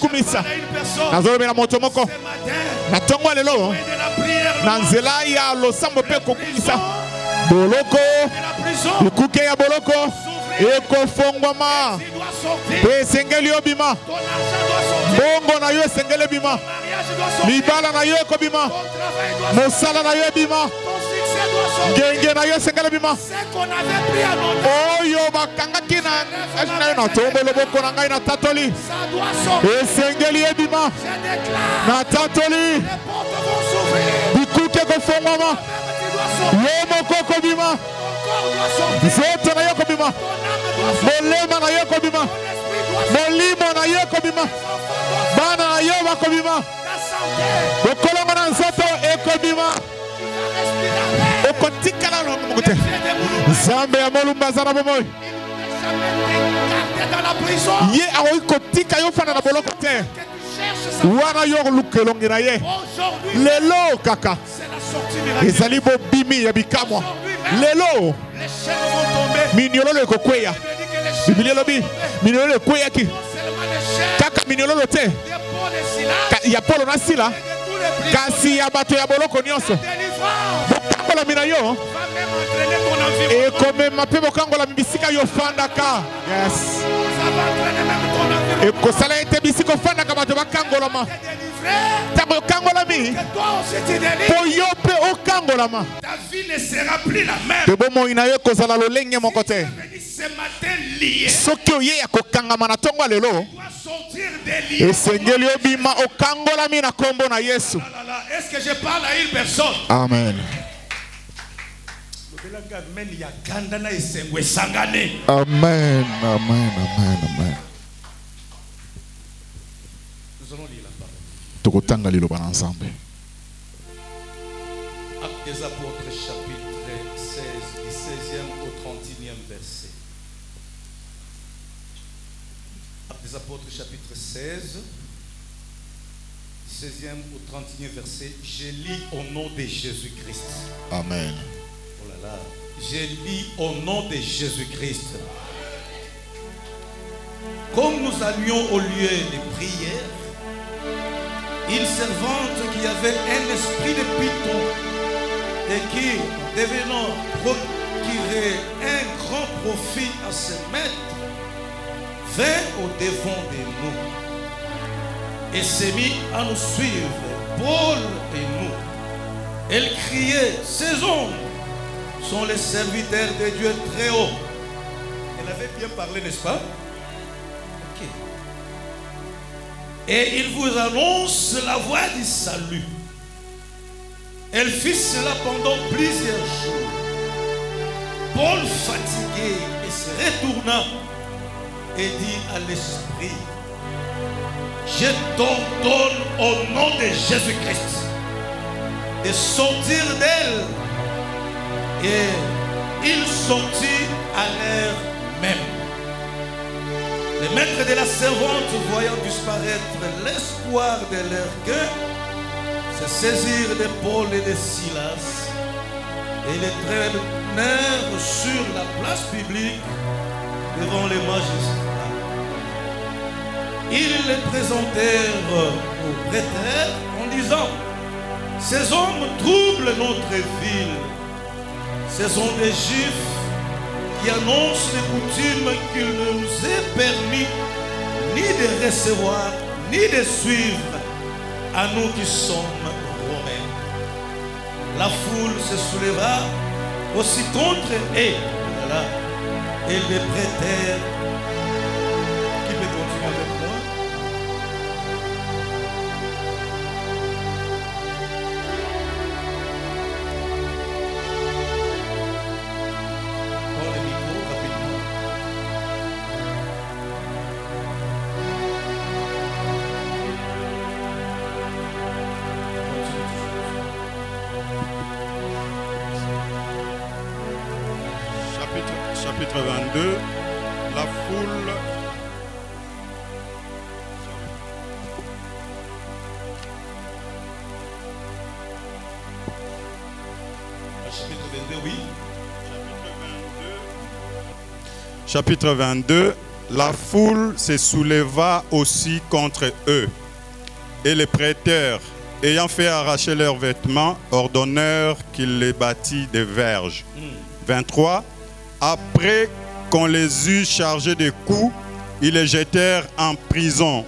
kumisa. Nazolobe na moto moko. Na tongo lelo. Na nzela ya losambo pe kokumisa. Boloko. Ikuke ya boloko. Eko fongwama. Pe sengeli obima. Bongo na yo sengeli bima. Libala na yo ekobima. Mosala na yo bima. Genge na yo sengeli bima. Oyo bakanga kina. Na tombo loboko na ngai na tatoli. Esengeli ebima. Na tatoli. Bikuke ko fongwama. Yemo koko bima. Zoto na yo kobima. Molema na yo kobima. Molimo na yo kobima. Bana na yo bakobima. Okolongo na nzoto ekobima. Okotika na longo mokote. Zambe ya molumba zana bomoy. Ye aoi kotika yo fana na boloko te. Wana yo lukelongi na ye. Lelo kaka. Ezali bo bimi ya bikamwa. Lelo. Minyololo ekokweya. Biblia lobi. Minyololo ekweya ki. Kaka minyololo te. Ya polo na sila. Kasi ya bato ya boloko nyonso. Bokangola mina yo. Ekome mape bokangola mbisika yo fandaka. Yes. Ekosala ete bisiko fandaka bato bakangola ma. Tango kangola mi. Po yo pe okangola ma. Ta vie ne sera plus la même. Te bomo ina yo kozala lolenge mon côté. Ce matin lié. Soki oye ya kokangama na tongo lelo. Esengeli obima okangola mi na kombo na Yesu. Est-ce que je parle à une personne? Amen. Amen, amen, amen, amen. Nous allons lire la parole. Tokotanga liloba ensemble. Actes des Apôtres, chapitre 16, du 16e au 31e verset. Actes des Apôtres, chapitre 16, du 16e au 31e verset. Je lis au nom de Jésus-Christ. Amen. Oh là là. Je lis au nom de Jésus-Christ. Comme nous allions au lieu de prière, une servante qui avait un esprit de python et qui, devenant procurer un grand profit à ses maîtres, vint au-devant de nous et s'est mis à nous suivre, Paul et nous. Elle criait, ces hommes sont les serviteurs de Dieu très haut. Elle avait bien parlé, n'est-ce pas? Ok. Et il vous annonce la voie du salut. Elle fit cela pendant plusieurs jours. Paul, fatigué, et se retourna et dit à l'esprit, je t'ordonne au nom de Jésus-Christ de sortir d'elle. Et il sortit à l'heure même. Les maîtres de la servante, voyant disparaître l'espoir de leur cœur, se saisirent de Paul et de Silas et les traînèrent sur la place publique devant les magistrats. Ils les présentèrent au prêteur en disant, ces hommes troublent notre ville. Ce sont des Juifs qui annoncent des coutumes qu'il ne nous est permis ni de recevoir, ni de suivre à nous qui sommes romains. La foule se souleva aussi contre eux. Voilà. Et les prêteurs, qui peut continuer avec moi? Chapitre 22, la foule. Chapitre 22, oui. Chapitre 22, la foule se souleva aussi contre eux. Et les prêteurs, ayant fait arracher leurs vêtements, ordonnèrent qu'ils les battissent des verges. 23. Après qu'on les eut chargés de coups, ils les jetèrent en prison,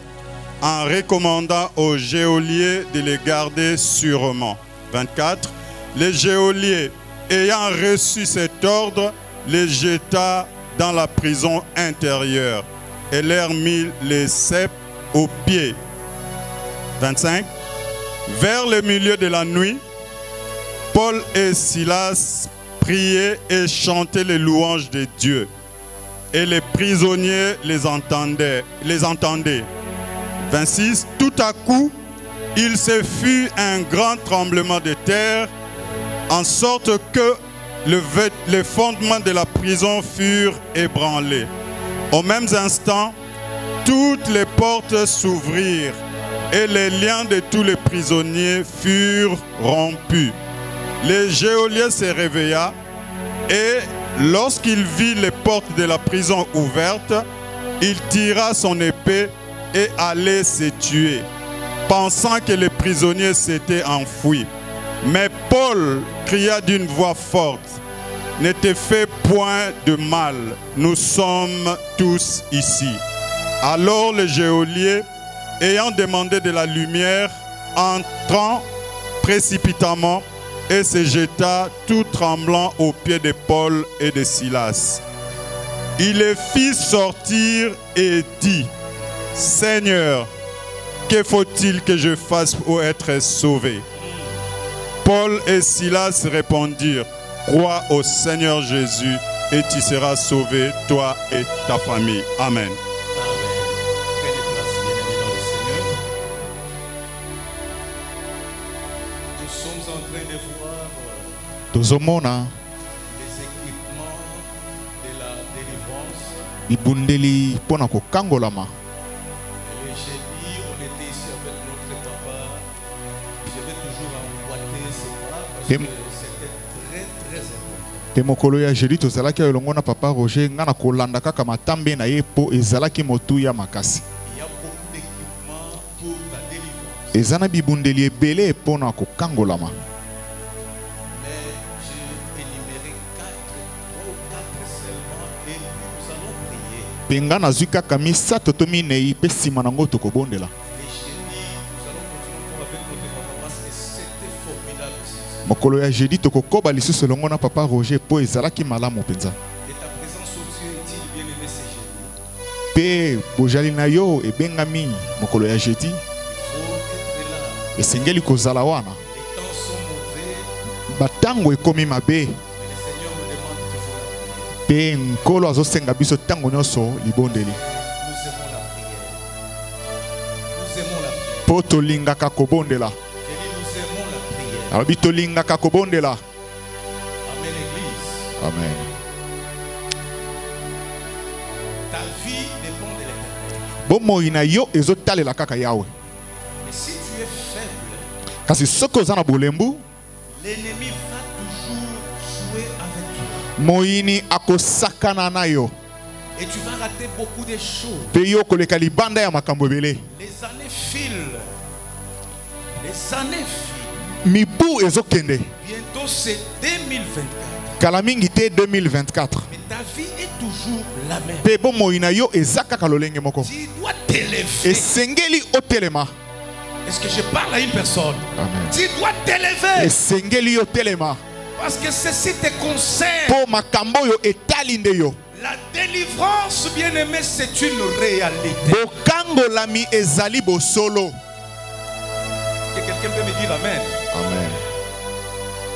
en recommandant aux geôliers de les garder sûrement. 24. Les geôliers, ayant reçu cet ordre, les jeta dans la prison intérieure et leur mit les ceps aux pieds. 25. Vers le milieu de la nuit, Paul et Silas priaient et chantaient les louanges de Dieu. Et les prisonniers les entendaient. 26. Tout à coup, il se fut un grand tremblement de terre, en sorte que les fondements de la prison furent ébranlés. Au même instant, toutes les portes s'ouvrirent et les liens de tous les prisonniers furent rompus. Le geôlier se réveilla et lorsqu'il vit les portes de la prison ouvertes, il tira son épée et allait se tuer, pensant que les prisonniers s'étaient enfuis. Mais Paul cria d'une voix forte: « Ne te fais point de mal, nous sommes tous ici. » Alors le geôlier, ayant demandé de la lumière, entrant précipitamment et se jeta tout tremblant aux pieds de Paul et de Silas. Il les fit sortir et dit: « Seigneur, que faut-il que je fasse pour être sauvé? » Paul et Silas répondirent: « Crois au Seigneur Jésus et tu seras sauvé, toi et ta famille. » Amen. Tozomona les équipements de la délivrance. ibundeli pona kokangolama. Le jeudi, on était ici avec notre papa. Je vais toujours emboîter ce plat parce que c'était très important. Temokolo ya jeudi tozalaki elongo na papa Roger ngana kolanda kaka matambe na ye po ezalaki motuya makasi. Il y a beaucoup d'équipements pour la délivrance. Ezana bibundeli ebele pona kokangolama. Penga na zuka kamisa totomi nei pesi manango tokobondela. Mokolo ya jeudi tokokoba lisusu longo na papa Roger po ezalaki malamu penza. Pe bojali na yo ebengami mokolo ya jeudi. Esengeli kozala wana. Batango ekomi mabe. Pe nkolo azosenga biso tango nyonso libondeli. Po tolingaka kobondela. Alobi tolingaka kobondela. Amen. Ta vie dépend de l'Éternel. Bomoi na yo ezotalela kaka yawe. Mais si tu es faible, kasi soko za na bolembu, l'ennemi va toujours jouer avec toi. Moini akosakana na yo. Et tu vas rater beaucoup de choses. Pe yo koleka libanda ya makambo ebele. Les années filent. Les années filent. Mibu ezokende. Bientôt c'est 2024. Kala mingi te 2024. Mais ta vie est toujours la même. Pe bomoi na yo ezaka kalolenge moko. Tu dois t'élever. Esengeli otelema. Est-ce que je parle à une personne? Amen. Tu dois t'élever. Esengeli otelema. Parce que ceci te concerne. Po makambo yo etalinde yo. La délivrance, bien-aimé, c'est une réalité. Bokango lami ezali bosolo. Que quelqu'un peut me dire amen. Amen.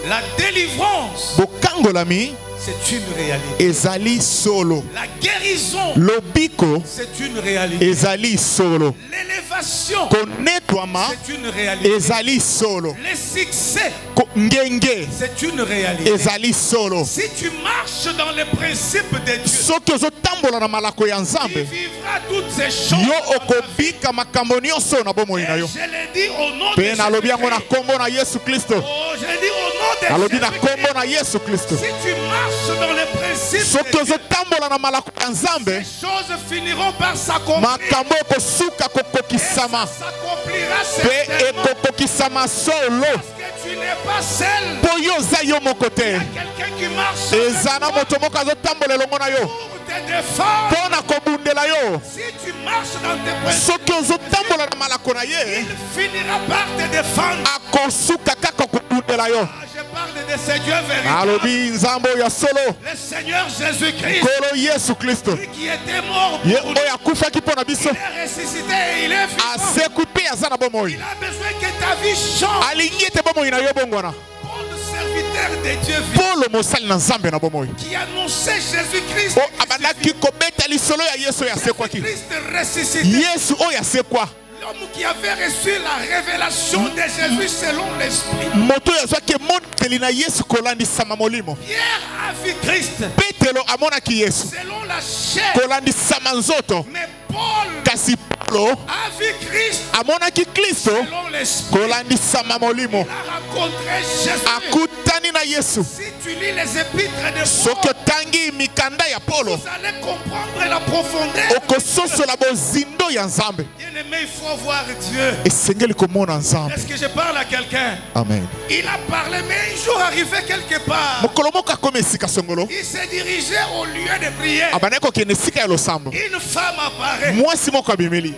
La délivrance, Bokango lami c'est une réalité. ezali solo. La guérison, Lobiko c'est une réalité. ezali solo. L'élévation, Konetwama c'est une réalité. ezali solo. Le succès, Ngenge c'est une réalité. ezali solo. Si tu marches dans les principes de Dieu, Soki ozotambola na malako ya tu Nzambe, vivras toutes ces choses. yo okobika makambo nyonso na bomoi na Et yo. je l'ai dit au nom de Pe nalobi yango na Jésus-Christ. kombo na Yesu Kristo. Oh, je l'ai dit au nom de alobi na kombo na Yesu Kristo. Si tu marches dans les principes Soki de Dieu, ozotambola na malako ya Nzambe, ces choses finiront par s'accomplir. makambo ekosuka kokokisama S'accomplira pe certainement. ekokokisama solo. Parce que tu n'es pas seul. Po yo oza yo moko Il y te. a quelqu'un qui marche Eza na avec toi moto moko azotambola elongo na yo pour te défendre. mpo na kobundela yo. Si tu marches dans tes principes, Soki ozotambola na malako na ye, il finira par te défendre. akosuka kaka kobundela yo. Ah, je parle de ce Dieu véritable. Alobi Nzambe oyo ya solo, Le Seigneur Jésus-Christ, nkolo Yesu Kristo, lui qui était mort ye pour nous, oyo akufaki mpo na biso, il est ressuscité et il est vivant. asekwi mpe aza na bomoi. Il a besoin que ta vie change. Alingi ete bomoi na yo bongwana. Paul, le serviteur de Dieu vivant, Polo mosali na Nzambe na bomoi, qui annonçait Jésus-Christ, o abandaki kobeta lisolo ya Yesu oyo asekwaki. Christ ressuscité. Yesu oyo asekwa, L'homme qui avait reçu la révélation de Jésus selon l'Esprit. moto oyo azwaki emondeli na Yesu kolandisama molimo. Pierre a vu Christ Petelo amonaki Yesu selon la chair. kolandisama nzoto, Mais Paul kasi Paulo a vu Christ amonaki Kristo selon l'Esprit. kolandisama molimo. Il a rencontré Jésus. Akutani na Yesu. Si tu lis les épîtres de Soki Paul, otangi mikanda ya Paulo, vous allez comprendre la profondeur. okososola bozindo ya Nzambe. Bien-aimé, il faut voir Dieu. Esengeli komona Nzambe. Est-ce que je parle à quelqu'un? Amen. Il a parlé, mais un jour arrivé quelque part, Mokolo moko akoma esika songolo, il s'est dirigé au lieu de prière. abandaki kokende esika ya losambo. Une femme apparaît. Mwasi moko abimeli.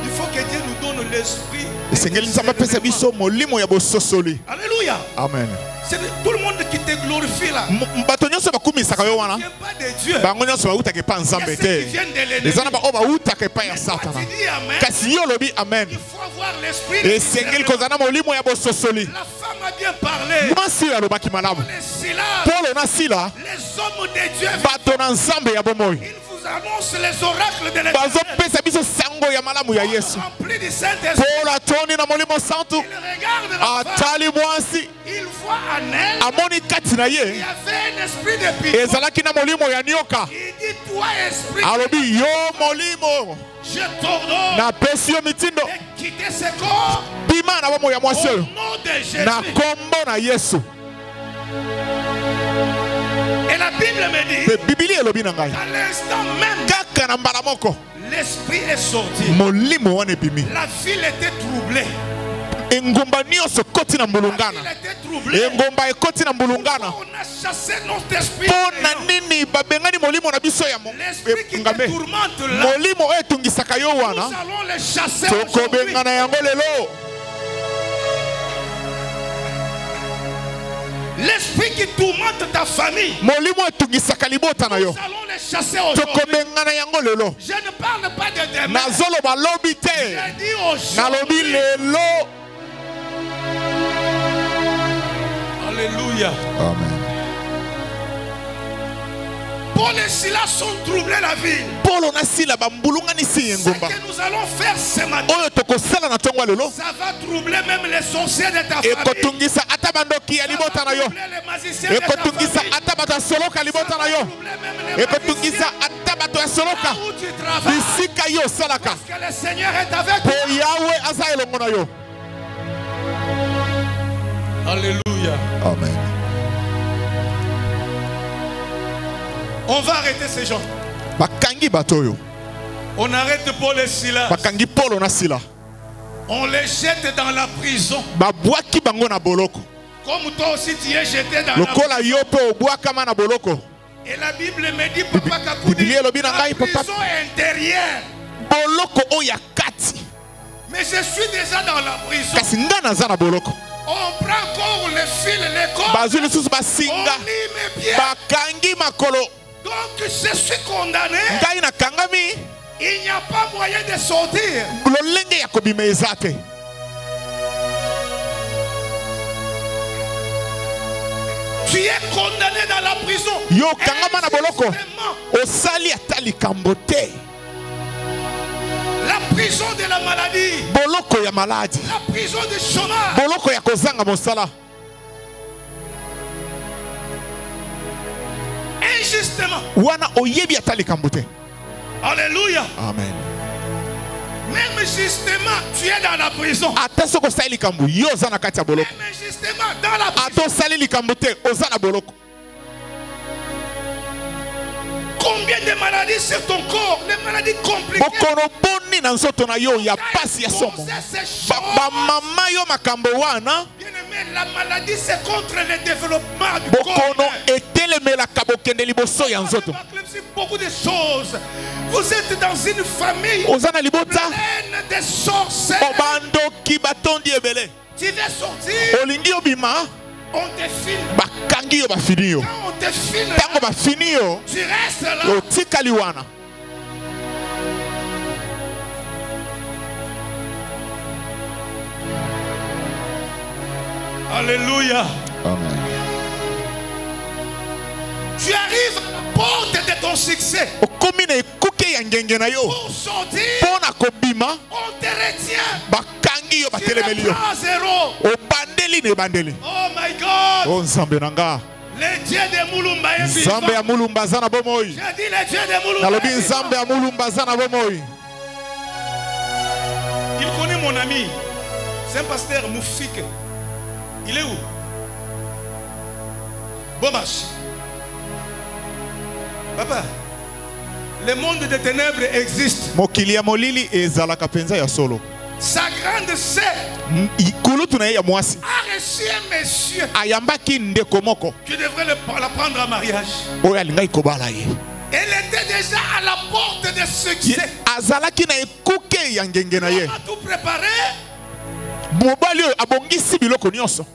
Il faut que Dieu nous donne l'esprit. Esengeli Nzambe apesa biso molimo ya bososoli. Alléluia. Amen. C'est tout le monde qui te glorifie là. Bato nyonso bakumisaka yo Ne wana, vient pas de Dieu. bango nyonso bautaka epa Il y a Nzambe ceux qui te. viennent de l'ennemi. Eza na bao bautaka epa ya Toi, Satana. tu dis amen. Kasi yo lobi amen. Il faut avoir l'esprit. de Esengeli discernement. kozala na molimo ya bososoli. La femme a bien parlé. Mwasi oyo alobaki malamu. Les Silas, Paulo na Sila, les hommes de Dieu, bato na Nzambe ya bomoi, ils vous annoncent les oracles de l'Éternel. bazopesa biso sango ya malamu ya Yesu. Remplis du Saint-Esprit. Paulo atoni na molimo santu, Il regarde la femme. atali mwasi, Il voit en elle. amoni kati na Il y ye avait un esprit de pitié. ezalaki na molimo ya nioka. Il dit, toi, esprit, Alobi yo molimo, je t'ordonne napesi yo mitindo, de quitter ce corps bima na bomoi ya mwasi au oyo nom de Jésus. na kombo na Yesu. Et la Bible me dit, Pe Bibili elobi na ngai, à l'instant même, kaka na mbala moko l'esprit est sorti. molimo wana ebimi, La ville était troublée. engumba nyonso ekoti na La mbulungana, ville était troublée. engumba ekoti na mbulungana. On a chassé notre esprit. Mpo na nini babengani molimo na biso ya L'esprit qui te ngambe, tourmente là, molimo oyo etungisaka yo nous wana allons les chasser aujourd'hui. tokobengana yango lelo. L'esprit qui tourmente ta famille, Molimo etungisaka libota na nous yo allons les chasser aujourd'hui. tokobengana yango lelo. Je ne parle pas de demain. Nazoloba lobi te, Je dis nalobi aujourd'hui. lelo. Alléluia. Amen. Paul et Silas sont troublés la ville. Paulo na Sila bambulunganisi Ce engumba que nous allons faire ce matin, oyo tokosala na ntongo ya lelo ça va troubler même les sorciers de ta famille. ekotungisa ata bandoki ya Ça va libota na yo, troubler les magiciens de ta ekotungisa famille. ata bato ya soloka Ça libota na va yo, troubler même les ekotungisa magiciens ata bato ya soloka là où tu travailles. bisika yo osalaka. Parce que le Seigneur est avec Po toi. Yawe aza elongo na yo. Alléluia. Amen. On va arrêter ces gens. Bakangi bato oyo, On arrête Paul et Silas. bakangi Paulo na Sila, On les jette dans la prison. babwaki bango na boloko Comme toi aussi tu es jeté dans la lokola yo mpe obwakama na boloko. Et la Bible me dit, Papa Kakoudi, Bible elobi na la ngai, papa. prison intérieure. Boloko oyo ya kati, Mais je suis déjà dans la prison. kasi nga naza na boloko. On prend encore les fils, les cordes. Bazwi lisusu On basinga, lit mes pieds. bakangi makolo, Donc je suis condamné. ngai nakangami. Il n'y a pas moyen de sortir. Lolenge ya kobima eza te. Tu es condamné dans la prison. Yo kangama na boloko, Injustement. osali ata likambo te. La prison de la maladie. Boloko ya maladi, La prison du chômage. boloko ya kozanga mosala, Injustement. wana oyebi ata likambo te. Alléluia. Amen. Même justement, tu es dans la prison. ata soko sali likambo yo oza na kati ya boloko Même justement, dans la prison. ata osali likambo te oza na boloko. Combien de maladies sur ton corps, les maladies compliquées. bokono boni na nzoto na yo ya pasi ya somo bamama yo makambo wana Bien-aimé, la maladie c'est contre le développement du corps. bokono etelemelaka bokende liboso ya nzoto. Beaucoup de choses. Vous êtes dans une famille oza na libota pleine de sorciers. obandoki batondi ebele Tu veux sortir, olingi obima on te filme. bakangi yo bafini yo Quand on te filme, ntango bafini yo tu restes là. otikali wana. Alléluia. Amen. Tu arrives à la porte de ton succès. okomi na ekuke ya ngenge na yo Pour sortir, mpo na kobima on te retient. bakangi yo Tu batelemeli yo reprends à zéro. obandeli na ebandeli. Oh my God. o nzambe na nga Le Dieu de Moulumba est nzambe ya vivant. mulumba aza na bomoi. Je dis le Dieu de Moulumba nalobi est vivant. nzambe ya mulumba aza na bomoi. Il connaît mon ami. C'est un pasteur Moufik. Il est où? Bon marché. Papa, le monde des ténèbres existe. mokili ya molili ezalaka mpenza ya solo. Sa grande sœur ikulutu na ye ya mwasi a reçu un monsieur ayambaki ndeko moko qui devrait la prendre en mariage. oyo alingaki kobala ye. Elle était déjà à la porte de Ye succès. azalaki na ekuke ya ngenge na ye. Il a tout préparé. mobali oyo abongisi biloko nyonso.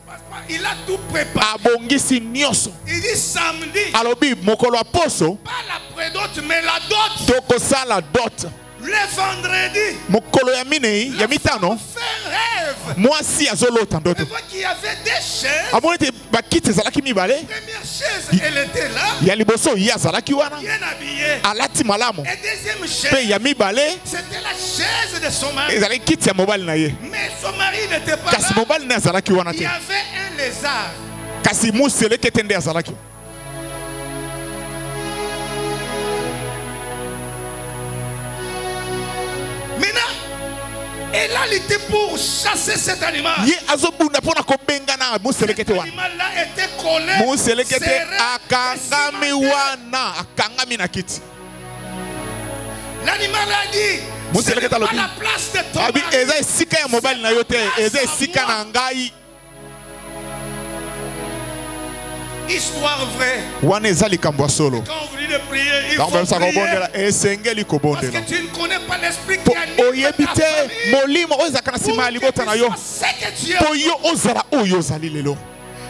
Il a tout préparé. abongisi nyonso. Il dit samedi, alobi mokolo ya poso pas la prédote, mais la dot. tokosala dot. Le vendredi, mokolo ya minei ya mitano fait un rêve. mwasi azolota On ndoto. voit qu'il y avait des chaises. amoni ete bakiti ezalaki mibale Première chaise, elle était là, ya liboso ye azalaki wana bien habillée. alati malamu Et deuxième mpe chaise, ya mibale c'était la chaise de son mari. ezalaki kiti ya mobali na ye Mais son mari n'était pas kasi là. mobali naye azalaki wana Il y te avait un lézard. kasi museleke te nde azalaki. Maintenant, elle a lutté pour chasser cet animal. ye azobunda mpo na kobengana museleke te Cet wana. animal-là était collé. museleke te serré, akangami et wana akangami na kiti. l'animal a dit, Moi, ce c'est le n'est gars pas dans le la place de ton abi mari. eza esika ya mobali na yo te eza esika na ngai. Histoire vraie. wana eza likambo ya solo. Quand vous venez de prier, il ntango faut bamisa prier. kobondela esengeli Parce kobondela que tu ne connais pas l'esprit po qui anime oyebi ta te famille. molimo oyo ezalaka na Pour nsima ya que libota na tu yo sois ce que tu es. mpo yo ozala oyo ozali lelo.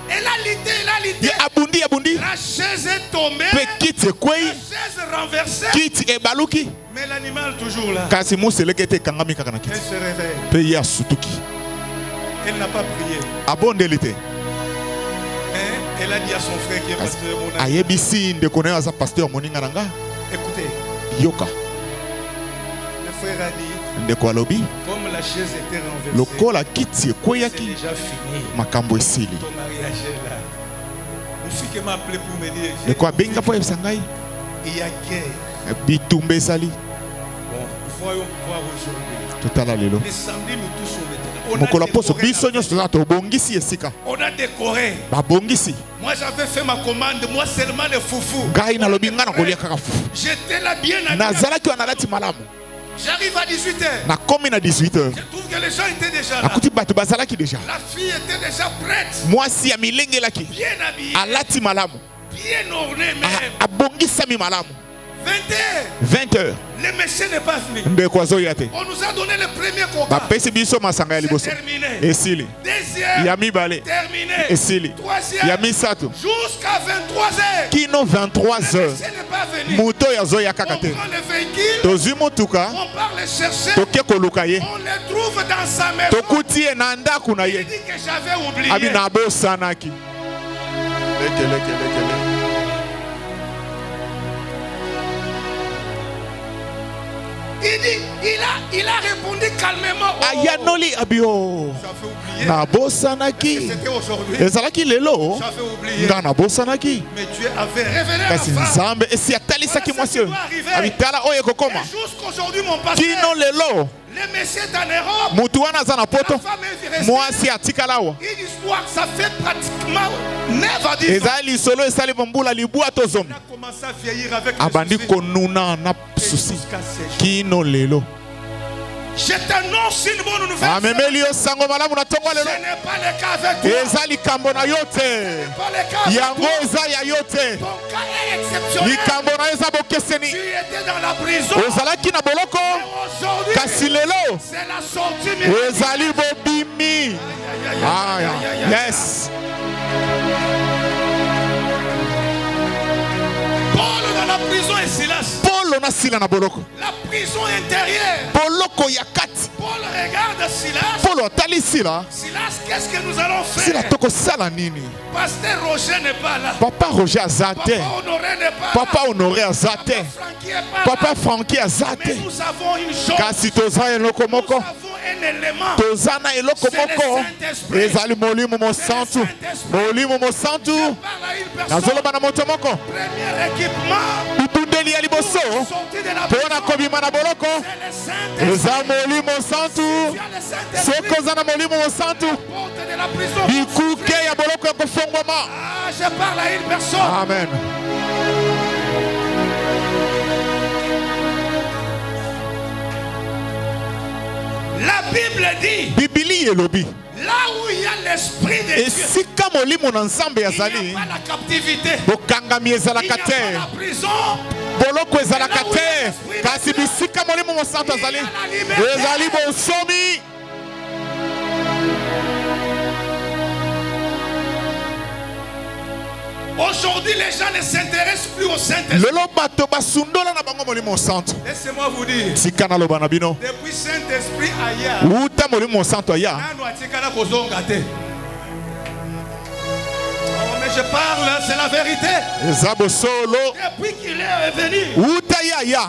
Elle a lutté, elle a lutté. ye abundi La chaise est tombée. mpe kiti La ekwei chaise renversée. kiti ebaluki Mais l'animal toujours là. kasi museleke te ekangami kaka na Elle kiti se réveille. mpe ye asutuki Elle n'a pas prié. abondeli te Hein? Elle a dit à son frère qui est pasteur, mon ami, ayebisi ndeko na yo aza paster ya moninga na nga écoutez, yoka le frère a dit, ndeko alobi comme la chaise était renversée, lokola kiti c'est ekweyaki déjà fini. makambo esili. Ton mariage est là. Mon fils qui m'a appelé pour me dire, ndeko abenga mpo ayebisa ngai il y a guerre. bitumba ezali. Bon, voyons voir aujourd'hui. totala lelo Les samedis nous touchons maintenant. On a mokolo ya poso décoré biso la nyonso maison. toza tobongisi esika On a décoré. babongisi. Moi j'avais fait ma commande, moi seulement le foufou. ngai nalobi ngai nakolia kaka fufu J'étais là bien habillé. nazalaki wana nalati malamu J'arrive à 18h. nakomi na 18h Je trouve que les gens étaient déjà là. nakuti bato bazalaki deja La fille était déjà prête, mwasi ya milengelaki bien habillée, alati malamu bien ornée même. abongisami malamu 20h, 20h le monsieur n'est pas venu. ndeko azoya te On nous a donné le premier contrat. bapesi biso masanga ya C'est liboso terminé. esili Deuxième, ya mibale terminé. esili Troisième, ya misato jusqu'à 23h. kino Le 23h monsieur n'est pas venu. moto oyo azoya kaka On te prend le véhicule, tozwi motuka on part le chercher, toke koluka ye on le trouve dans sa maison. tokuti ye na ndako na Il ye dit que j'avais oublié. abi nabosanaki lekelekele Il dit, il a répondu calmement. Oh, ayanoli abi o j'avais oublié. nabosanaki C'était aujourd'hui. ezalaki lelo J'avais oublié. nga nabosanaki Mais Dieu avait révélé kasi la femme. nzambe esi atalisaki Voilà mwasi ce qui oyo doit arriver. abi tala oyo ekokoma Et jusqu'aujourd'hui, mon pasteur, kino lelo Le Messie est en Europe. mutu wana aza na poto La femme est restée. mwasi atikala awa Une histoire, ça fait pratiquement 9 à 10 ans. eza lisolo esali bombula libwa to zomi On a commencé à vieillir avec les abandi soucis. konuna na Et susi jusqu'à ces jours. kino lelo Je t'annonce une bonne nouvelle. amemeli yo sango malamu na tongo Ce lelo n'est pas le cas avec toi. eza likambo na yo te Pas le cas avec yango toi. eza ya yo te Ton cas est exceptionnel. likambo na yo eza Tu bokeseni étais dans la prison. ozalaki na boloko Mais aujourd'hui, kasi lelo c'est la sortie miraculeuse. ezali bobimi aya yes Paul dans la prison et Silas. polo na sila na boloko La prison intérieure. boloko ya kati Paul regarde Silas. polo atali sila Silas, qu'est-ce que nous allons sila faire? tokosala nini Pasteur Roger n'est pas là. papa roger aza te Papa Honoré n'est pas papa là. honore aza Papa te Francky n'est pas papa là. franki aza te Mais nous avons une chose. kasi toza eloko Nous moko avons un élément. toza na eloko C'est le moko Saint-Esprit. ezali molimo mosantu molimo mosantu Parle à une personne. nazoloba na moto moko Premier équipement. bitundeli ya liboso Sortie de la mpo na prison. kobima na boloko C'est le Saint-Esprit. eza molimo mosantu Tu as le Saint-Esprit. soki oza na molimo mosantu Porte de la prison. bikuke ya boloko ya kofongwama Ah, je parle à une personne. amen La Bible dit, bibili elobi là où il y a l'Esprit de Dieu, esika molimo na nzambe il n'y yazali a pas la captivité. bokangami Il n'y a ezalaka pas te la prison. boloko ezalaka te kasi bisika molimo mosantu azali ezali bonsomi Aujourd'hui, les gens ne s'intéressent plus au Saint-Esprit. lelo bato basundola na bango molimo mosantu Laissez-moi vous dire, tika naloba na bino depuis Saint-Esprit ailleurs, uta molimo mosantu aya nano atikala kozonga te. Oh, mais je parle, c'est la vérité. eza bosolo Depuis qu'il est venu, uta ye aya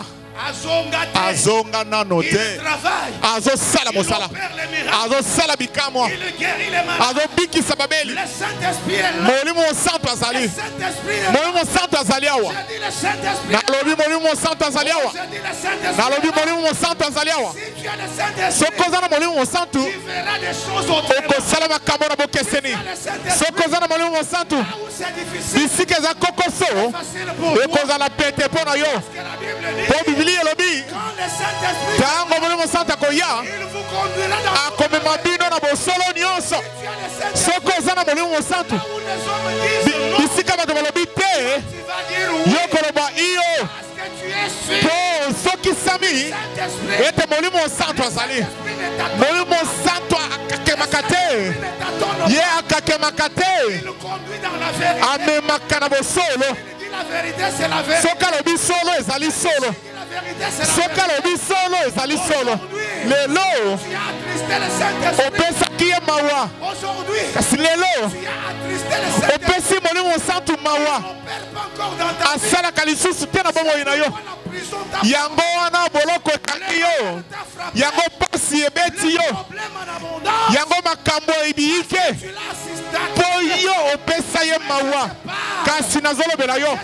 azonga te. azonga nano Il te travaille. azosala Il mosala opère les miracles. azosala bikamwa Il guérit les malades. azobikisa babeli Le Saint-Esprit est là. molimo mosantu Le azali Saint-Esprit est là. molimo mosantu azali awa Je dis le Saint-Esprit. nalobi molimo mosantu azali awa Je dis le Saint-Esprit. nalobi molimo mosantu azali awa Si tu as le Saint-Esprit, soki oza na molimo mosantu tu verras des choses autrement. okosala makambo na bokeseni Tu as le Saint-Esprit. soki oza na molimo mosantu Là où c'est difficile, bisika eza kokoso facile pour toi. ekozala pete mpo na yo Parce que la Bible dit, mpo bibili elobi quand le Saint-Esprit, ntango molimo mosantu akoya il vous conduira dans akomema bino na bosolo nyonso tu as le Saint-Esprit. soki oza na molimo mosantu Là où les hommes disent non, bisika bato balobi te tu vas dire oui. yo koloba iyo Parce que tu es sûr. mpo soki sami Saint-Esprit, ete molimo mosantu azali Saint-Esprit ne t'attend molimo mosantu akakemaka te ne t'attend ye akakemaka te Il nous conduit dans la vérité. amemaka na bosolo Il dit la vérité, c'est la vérité. soki alobi solo ezali solo Il dit la vérité, c'est la soki vérité. alobi solo ezali solo lelo Tu as attristé le Saint-Esprit. opesaki ye mawa Aujourd'hui, kasi lelo tu as attristé le Saint-Esprit. opesi molimo mosantu mawa On ne perd pas encore dans ta vie. asalaka lisusu te na bomoi na yo La prison t'a yango wana boloko ekangi yo frappé. yango pasi ebeti yo Le problème en abondance. yango makambo ebiyike Tu l'as assisté. mpo yo opesa ye mawa kasi nazolobela yo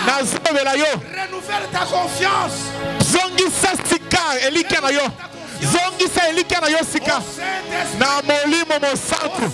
nazolobela yo Renouvelle ta confiance. zongisa sika elike na yo zongisa elike na yo sika Saint-Esprit, na molimo mosantu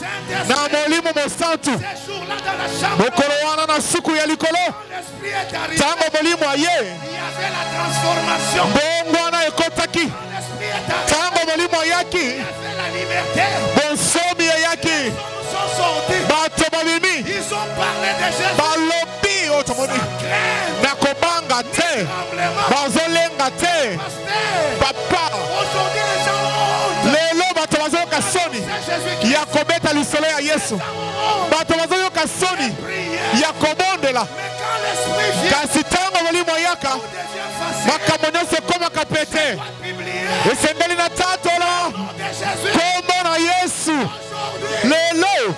na molimo mosantu ces jours-là dans la chambre, mokolo wana na suku ya likolo l'Esprit est arrivé. ntango molimo aye Il y avait la transformation. bongo wana ekotaki L'Esprit est arrivé. ntango molimo ayaki Il y avait la liberté. bonsomi eyaki Ils sont sortis. bato babimi Ils ont parlé de Jésus. balobi oyo tomoni Crainte, na kobanga te tremblement. bazolenga te Pasteur, papa aujourd'hui les gens ont honte. lelo bato bazoyoka soni C'est Jésus-Christ ya kobeta lisolo ya yesu qui a honte. bato bazoyoka soni Priez. ya kobondela Mais quand l'Esprit vient, kasi ntango molimo ayaka tout devient facile. makambo nyonso ekomaka pete Biblier. esengeli na tatola Au nom de Jésus. kombo na yesu Aujourd'hui, lelo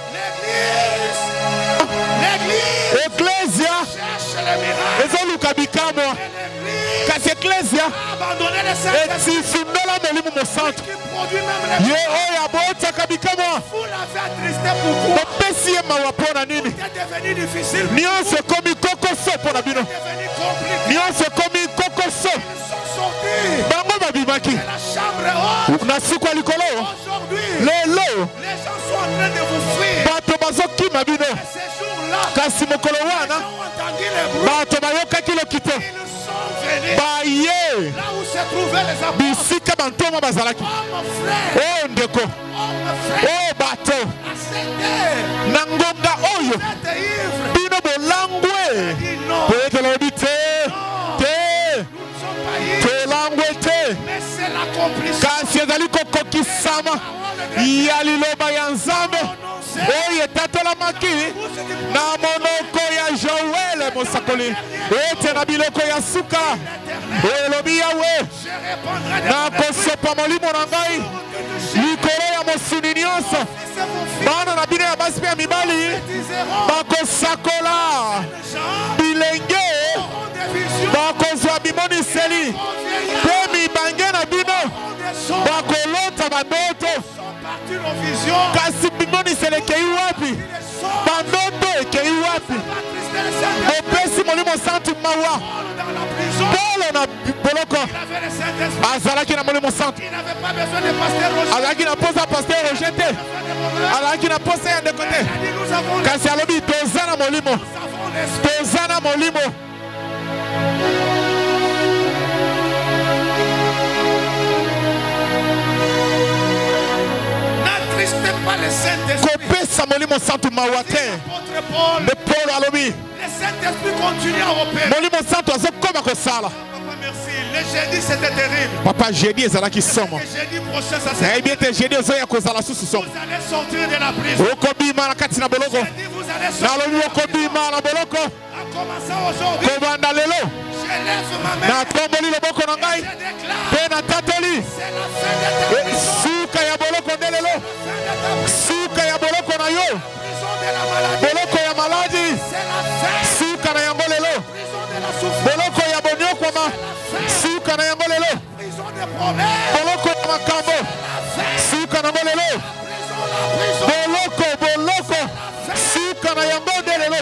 l'église eklesia cherche le miracle. ezoluka bikamwa L'église kasi eklesia a abandonné le Saint-Esprit etisundola molimo mosantu qui produit même les ye oyo abotaka bikamwa Vous l'avez attristé pourquoi? bopesi ye mawa mpo na nini C'est devenu difficile. nyonso ekomi kokoso mpo na bino C'est devenu compliqué. nyonso ekomi kokoso lokoso sortis bango babimaki de la chambre haute. na suku ya likolo Aujourd'hui, lelo les gens sont en train de vous fuir. bato bazokima bino Et ces jours-là, kasi mokolo les wana gens ont entendu les bruits. bato bayokaki lokito Ils sont venus baye là où se trouvaient les apôtres. bisika bantoma bazalaki Oh mon frère, o ndeko oh mon frère, o bato à cette heure, na ngonga oyo vous êtes ivres. bino bolangwe Dit non, po ete lobi te te nous ne sommes pas ivres, tolangwe te mais c'est l'accomplissement. kasi ezali kokokisama ya liloba ya nzambe oyo etatolamaki na monoko ya joel mosakoli ete na biloko ya suka oyo elobi yawe Je répondrai de nakosopa molimo na ngai likolo ya mosuni nyonso bana na bino ya basi mpe ya mibali bakosakola bilenge bakozwa bimoniseli mpe mibange na bino bakolota bandoto kasi bimoniseli ekei wapi bandoto ekei wapi mopesi molimo santu mawa polo na boloko azalaki na molimo santu azalaki na posa paster roger te azalaki na posa ya ndeko te kasi alobi toza na molimo toza na molimo N'attristez pas le Saint-Esprit. kopesa molimo santu mawa te L'apôtre Paul, nde polo alobi le Saint-Esprit continue à opérer. molimo santu azokoma kosala Papa, merci. Le jeudi, c'était terrible. papa jeudi ezalaki somo Le jeudi prochain, ça c'est. nayebi ete jeudi ozoya kozala susu somo Vous allez sortir de la prison. okobima na kati na boloko Jeudi, vous allez sortir. nalobi okobima na boloko En commençant aujourd'hui, kobanda lelo je lève ma main. natomboli loboko na ngai Je déclare, mpe natatoli c'est la fin de ta prison. suka ya boloko nde lelo Fin de ta prison. suka ya boloko na yo Prison de la maladie. boloko ya maladi C'est la fin. suka na yango lelo Prison de la souffrance. boloko ya bonyokwama suka na yango lelo Prison des problèmes. boloko ya makambo suka na yango lelo Prison. boloko suka na yango nde lelo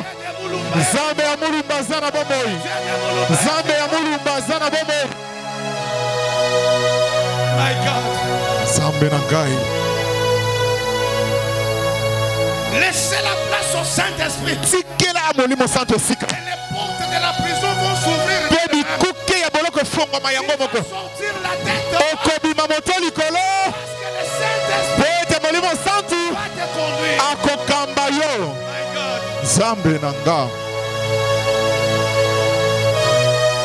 nzambe ya mulumba aza na bomoi nzambe ya mulumba aza na bomoi My God. nzambe na ngai Laissez la place au Saint-Esprit. tikela ya molimo santo esika Et les portes de la prison vont s'ouvrir. mpe bikuke ya boloko efongwama yango moko Sortir la tête. okobima moto likolo Parce que le Saint-Esprit mpe ete molimo santu va te conduire. akokamba yo My God. nzambe na nga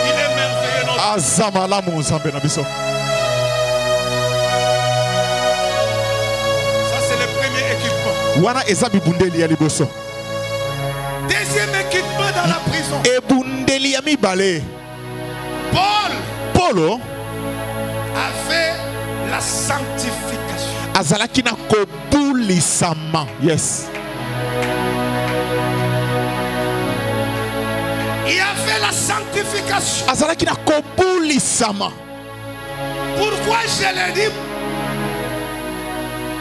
Il est merveilleux. Notre... aza malamu nzambe na biso Ça, c'est le premier équipement. wana eza bibundeli ya liboso Deuxième équipement dans la prison. ebundeli ya mibale Paul polo avait la sanctification. azalaki na kobulisama yes Il avait la sanctification. azalaki na kobulisama Pourquoi je l'ai dit?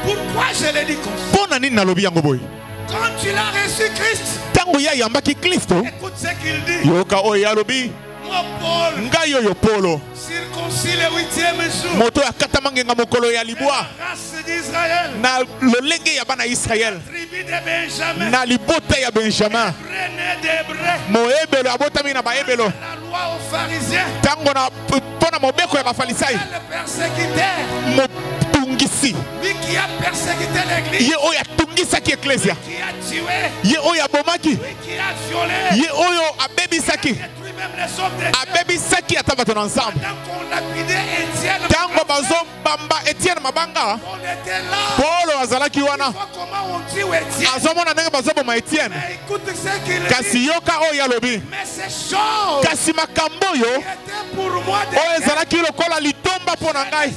Pourquoi je l'ai dit comme ça? mpo na nini nalobi yango boye Quand tu l'as reçu Christ, ntango ye ayambaki kristo écoute ce qu'il dit. yoka oyo alobi Moi, Paul, ngai oyo polo circoncis le 8e jour, moto oyo akatama ngenga mokolo ya libwa la race d'Israël, na lolenge ya bana ya israele tribu de Benjamin, na libota ya benjamin vrai né d'Hébreu, moyebelo abotami na bayebelo la loi aux pharisiens, ntango na mpo na mobeko ya bafalisai le persécuteur, motungisi lui qui a persécuté l'église, ye oyo atungisaki eklesia qui a tué, ye oyo abomaki lui qui a violé, ye oyo abebisaki détruit même les hommes de Dieu. abebisaki ata bato na nzambe Pendant qu'on lapidait Étienne, ntango bazobamba etienne mabanga on était là. polo azalaki wana Vois comment on dit Étienne. azomona ndenge bazoboma etienne Mais écoute ce qu'il kasi dit. yoka oyo alobi Mais ces choses kasi makambo oyo qui étaient pour moi des oyo ezalaki lokola litomba mpo na ngai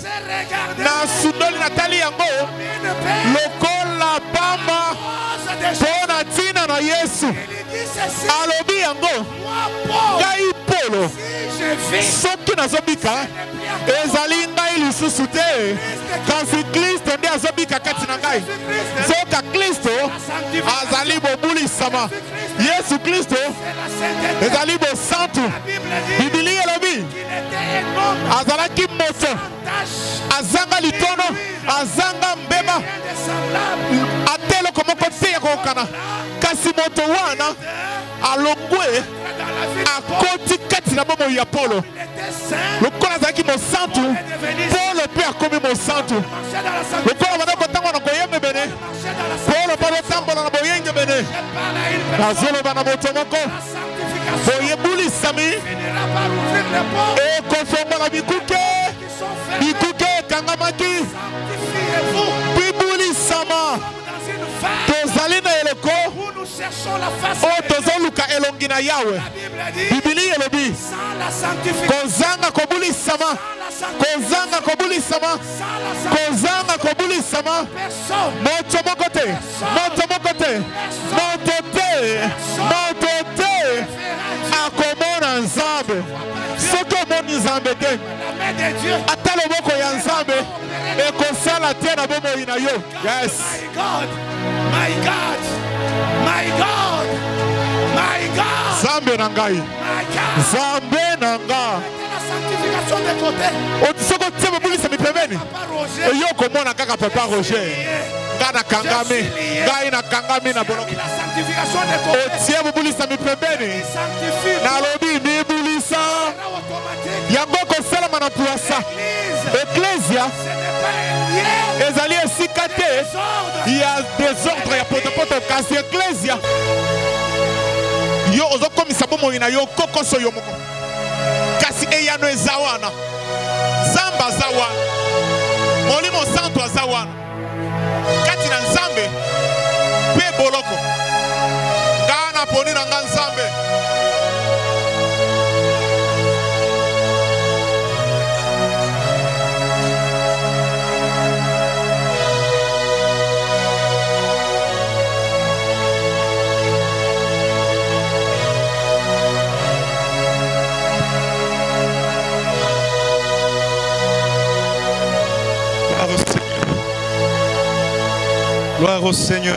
na sundoli natali yango lokola pamba mpo na ntina na yesu alobi yango ngai polo soki nazobika ezali ngai lisusu te kasi kristo nde azobika kati na ngai soka kristo azali bobulisama yesu kristo ezali bosantu biblia elobi litono azanga mbeba atelo komoko te ya kokana kasi moto wana alongwe akoti kati na bomo ya Polo lokola zaki mosantu Polo pe akomi mosantu lokola bana kotango na koyembe bene Polo pa lotambola na boyenge bene nazolo bana moto moko boyebuli sami e konfongola bikuke kangamaki bibuli sama tozali na eloko o tozoluka elongi na Yawe Bibili elobi kozanga kobulisama kozanga kobulisama kozanga kobulisama moto moko te moto moko te moto te moto te akomona Nzambe soki omoni Nzambe te ata loboko ya Nzambe ekosala te na bomoi na yo. Yes. My God, my God, my God. Nzambe na ngai, Nzambe na nga. Soko tsebo bulisa mi pembeni. Eyo komona kaka papa Roger. Ngana kangami, ngai na kangami na boloko. Otsebo bulisa mi pembeni. Na lobi mi bulisa. Yango kosalama na puasa. Ecclesia ezali esika te ya désordre ya potopoto kasi ecclesia yo ozokomisa bomoi na yo kokoso yo moko kasi eyano eza wana Nzambe aza wana Molimo Santo aza wana kati na Nzambe mpe boloko ngai naponi na nga Nzambe. Gloire au Seigneur.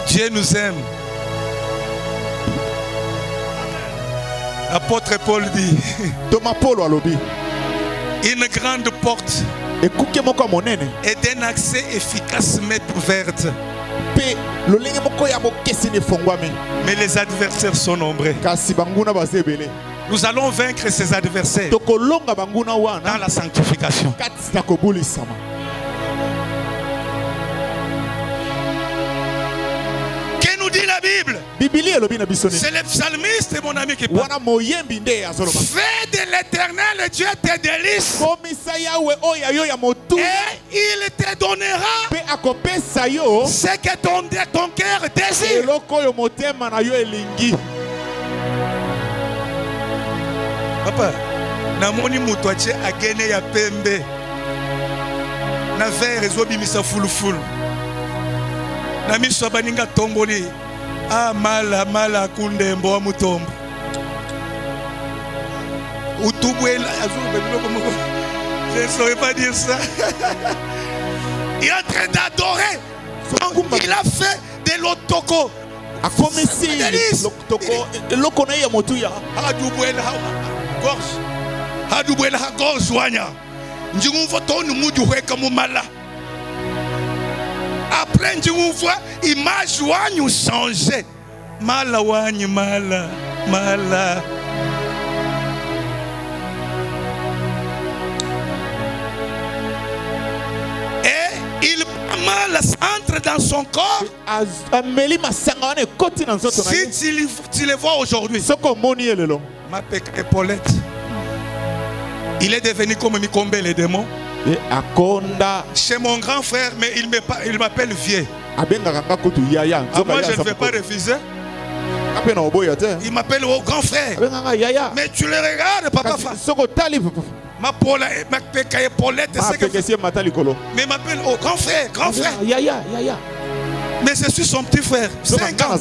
Dieu nous aime. L'apôtre Paul dit Thomas Paul alobi une grande porte ekuke moko monene et d'un accès efficace m'est ouverte. Pe lolenge moko ya bokesi ne fongwami. Mais les adversaires sont nombreux. Kasi banguna bazebele. Nous allons vaincre ces adversaires dans la sanctification. Que nous dit la Bible? C'est le psalmiste, mon ami, qui parle. Fais de l'Éternel Dieu tes délices et il te donnera ce que ton cœur désire. Papa, namoni mutu ache agene ya pembe na verre ezobimisa fulufulu na miso baninga tomboli mala kundembo wa mutombo utubwela je ne saurais pas dire ça. Il est en train d'adorer. Il a fait de l'otoko. Akomisi l'otoko lokona ya motuya adubwela hadubwela gorge wanya njingumva tonu mudu hweka mumala après njingumva image wanyu changer mala wanyu mala et il mal entre dans son corps. Si tu les vois aujourd'hui, ma épaulette, il est devenu comme Mikombe les démons. Chez mon grand frère, mais il m'appelle vieux. Moi, je ne vais pas refuser. Il m'appelle au grand frère. Mais tu le regardes, papa. Ma épaulette, c'est que... Mais il m'appelle au grand frère. Mais je suis son petit frère. 5 ans.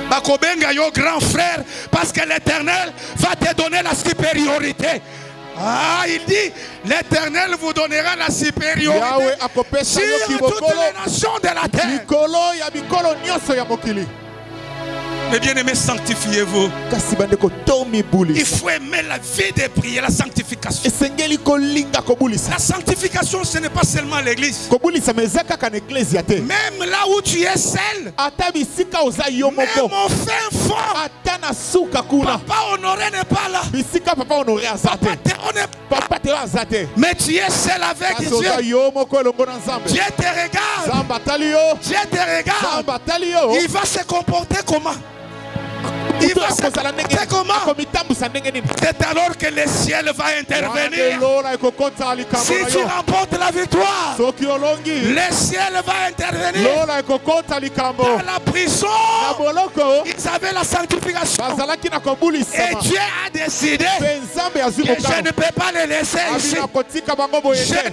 Bakobenga yo grand frère, parce que l'Éternel va te donner la supériorité. Ah, il dit, l'Éternel vous donnera la supériorité sur toutes les nations de la terre. Mais bien aimé, sanctifiez-vous. Il faut aimer la vie de prière, la sanctification. La sanctification, ce n'est pas seulement l'église. Même là où tu es seul, même au fin fond, Papa Honoré n'est pas là. Papa Théo n'est pas là. Mais tu es seul avec Dieu. Dieu te regarde. Dieu te regarde. Il va se comporter comment? Il va se comporter comment? C'est alors que le ciel va intervenir. Si tu remportes la victoire, le ciel va intervenir. Dans la prison, ils avaient la sanctification. Et Dieu a décidé que je ne peux pas les laisser ici. Je ne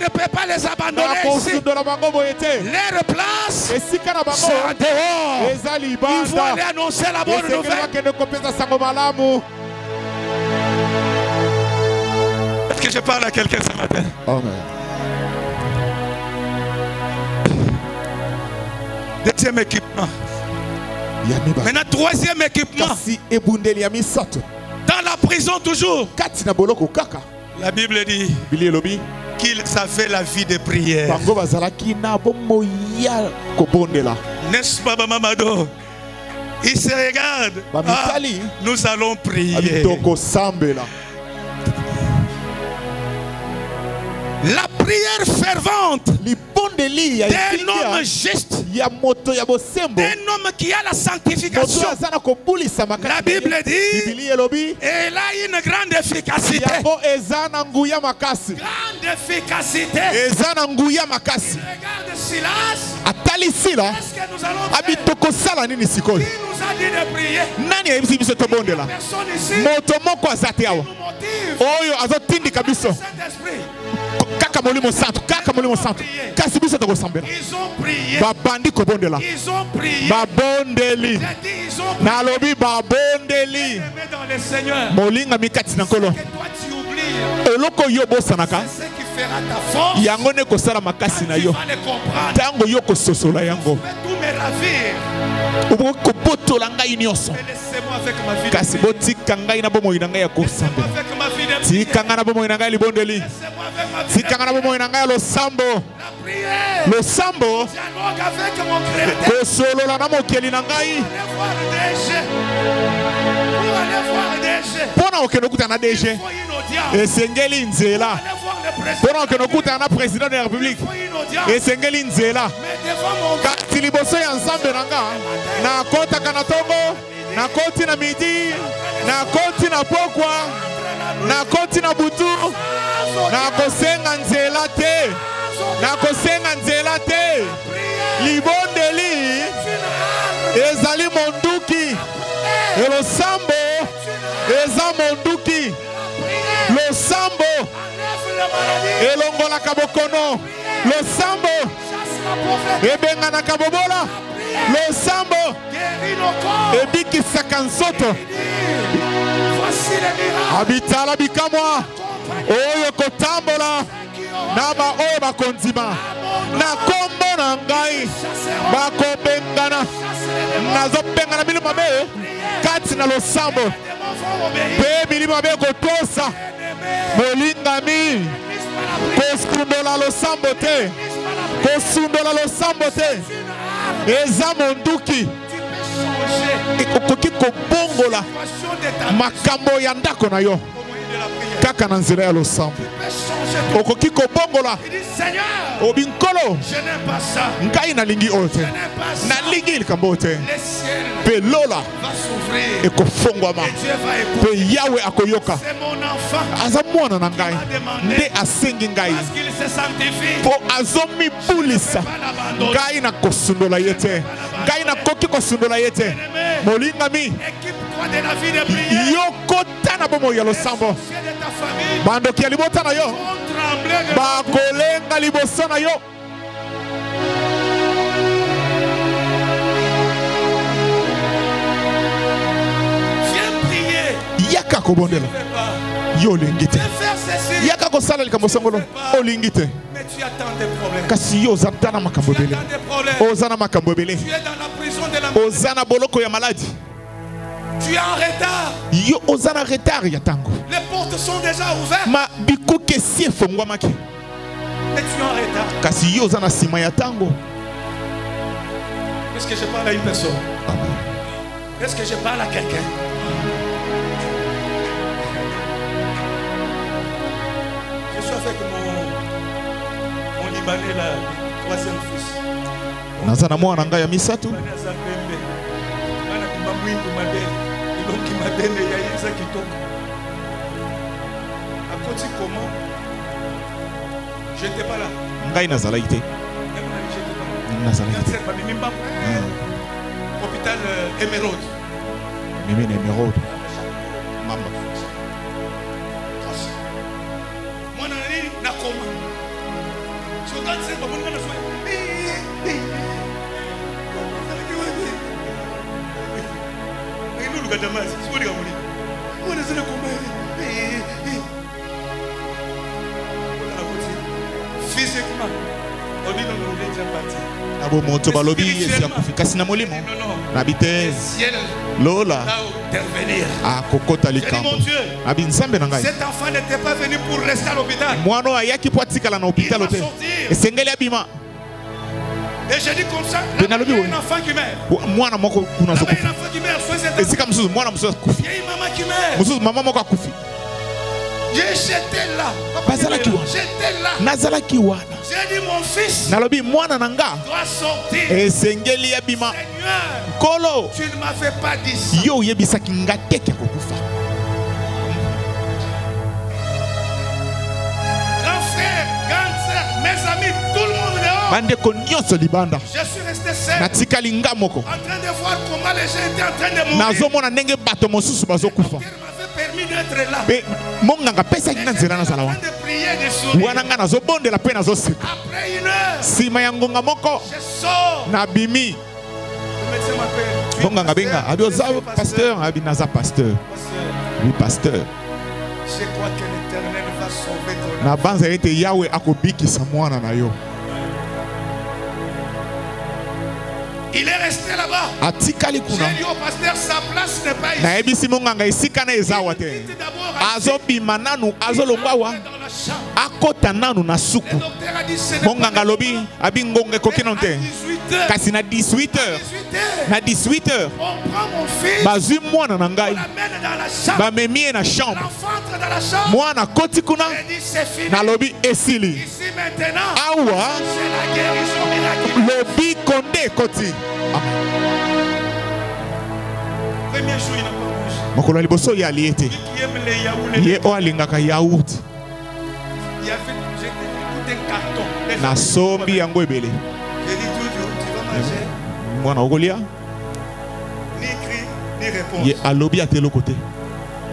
peux pas les abandonner ici. Leur place sera dehors. Ils vont aller annoncer la bonne nouvelle. Est-ce que je parle à quelqu'un ce matin? Amen. Deuxième équipement. Maintenant, troisième équipement. Dans la prison toujours. La Bible dit qu'ils avaient la vie de prière. N'est-ce pas, Mamado? Ils se regardent. Ah, nous allons prier. La prière fervente d'un homme juste, d'un homme qui a la sanctification. La Bible dit elle a une grande efficacité. Grande efficacité. Regarde Silas. Qu'est-ce que nous allons faire? Il nous a dit de prier. Personne ici nous motive. Saint-Esprit. Ils ont prié. Ils ont prié. Ils ont prié. Dans le Seigneur. Ce que toi tu oublies, c'est ce qui fera ta force. Tu vas le comprendre. Je vais tout me ravir. Laissez-moi avec ma vie de prière. Laissez-moi avec ma vie de prière. La prière. Le sambo. Dialogue avec mon Créateur. Pour aller voir DG. Pour aller voir DG. Il faut une audience. Et Sengeli Nzela. Pour aller voir le président de la République. Et Sengeli Nzela. Quand il bosse ensemble na kota kanatongo, na koti na midi, na koti na pokwa, na koti na butu, na kosenga nzela te, na kosenga nzela te. Libondeli ezali monduki, le sambo eza monduki, le sambo elongola kabokono, le sambo ebengana kabobola, le sambo ebikisaka nzoto. Abitala bikamwa oyo kotambola na ba oyo bakondima na kombo na ngai bakobengana nazobengana bilimo mabe kati na losambo pe bilimo mabe kotosa molingami kosundola losambo te, kosundola losambo te. Eza monduki okoki kobongola makambo ya ndako na yo kaka na nzela ya losambo. Okoki kobongola obinkolo ngai nalingi oyo te, nalingi likambo te, mpe lola ekofongwama mpe Yawe akoyoka. Aza mwana na ngai nde asengi ngai mpo azomibulisa ngai na kosundola ye te, ngai nakoki kosundola ye te. Molingami yokota na bomoi ya losambo, bandoki ya libota na yo bakolenga liboso na yo. Yaka kobondela yo lingite, yaka kosala likambo sangolo olingite. Kasi yo zatana makambo bele, ozana makambo bele, ozana boloko ya maladi. Tu es en retard. Yo ozana retard ya tango. Les portes sont déjà ouvertes. Ma bikuke si fongwamaki. Mais tu es en retard. Kasi yo ozana sima ya tango. Est-ce que je parle à une personne? Est-ce que je parle à quelqu'un? Je suis avec mon Libanais là, troisième fils. Nazana mwana nga ya misatu. Comment? Je n'étais pas là. Ngai nazala ite. Nazala ite. Hôpital Émeraude. Mimi na Émeraude. Mama. Moi nani na koma. Je regarde ça comme on a fait. Nous le gars c'est quoi les gars? On est là comme physiquement, on dit non, on est déjà parti. Abo moto balobi esi kufika sina molimo. Nabite Lola a kokota likambo. Abi nzambe na ngai. Cet enfant n'était pas venu pour rester à l'hôpital. Mwana ayaki poatikala na hôpital ote. Esengeli abima. Et je dis comme ça, il y a un enfant qui meurt. Mwana moko kuna Il y a un enfant qui meurt. Esika musuzu mwana musuzu kufi. Il y a une maman qui meurt. Musuzu mama moko akufi. J'étais là. J'étais là. Nazalaki wana. J'ai dit mon fils. Nalobi mwana nanga. Doit sortir. Esengeli abima. Seigneur. Kolo. Tu ne m'avais pas dit ça. Yo yebisaki ngateke kokufa. Grand frère, grande sœur, mes amis, tout le monde dehors. Bandeko nyonso libanda. Je suis resté seul. Natikali nga moko. En train de voir comment les gens étaient en train de mourir. Nazomona ndenge bato mosusu bazokufa. Permis d'être là. Pe monganga pesa kina nzela na sala wana. Wana nga nazobondela pe nazoseka. Après une heure, sima ya ngonga moko je sors. na bimi. Le médecin m'appelle. Monganga benga abi oza pasteur abi naza pasteur. Oui pasteur. Je crois que l'Éternel va sauver ton Na banza ete Yahweh akobikisa mwana na yo. Il est resté là-bas. Atikali kuna. J'ai dit au pasteur, sa place n'est pas ici. Na ebisi monganga esika na ezawa te. Azobima nanu azolongwa wa. Akota nanu na suku. Monganga lobi abi ngonge kokino te. Kasi na 18h. Na 18h. On prend mon fils. Bazui mwana na ngai. On l'amène dans la chambre. Ba memie na chambre. L'enfant entre dans la chambre. Mwana koti kuna. Et dit c'est fini. Na lobi esili. Ici maintenant. Awa. C'est la guérison miraculeuse. Lobi konde koti. Premier jour, il n'a pas mangé. Mokolo liboso ya liete. Qui aime les yaourts. Ye o alingaka yaourt. Il y avait tout un carton. Na sombi yango ebele. J'ai dit toujours, tu vas manger. Mwana okolia. Ni cri, ni réponse. Ye alobi atelo kote. Et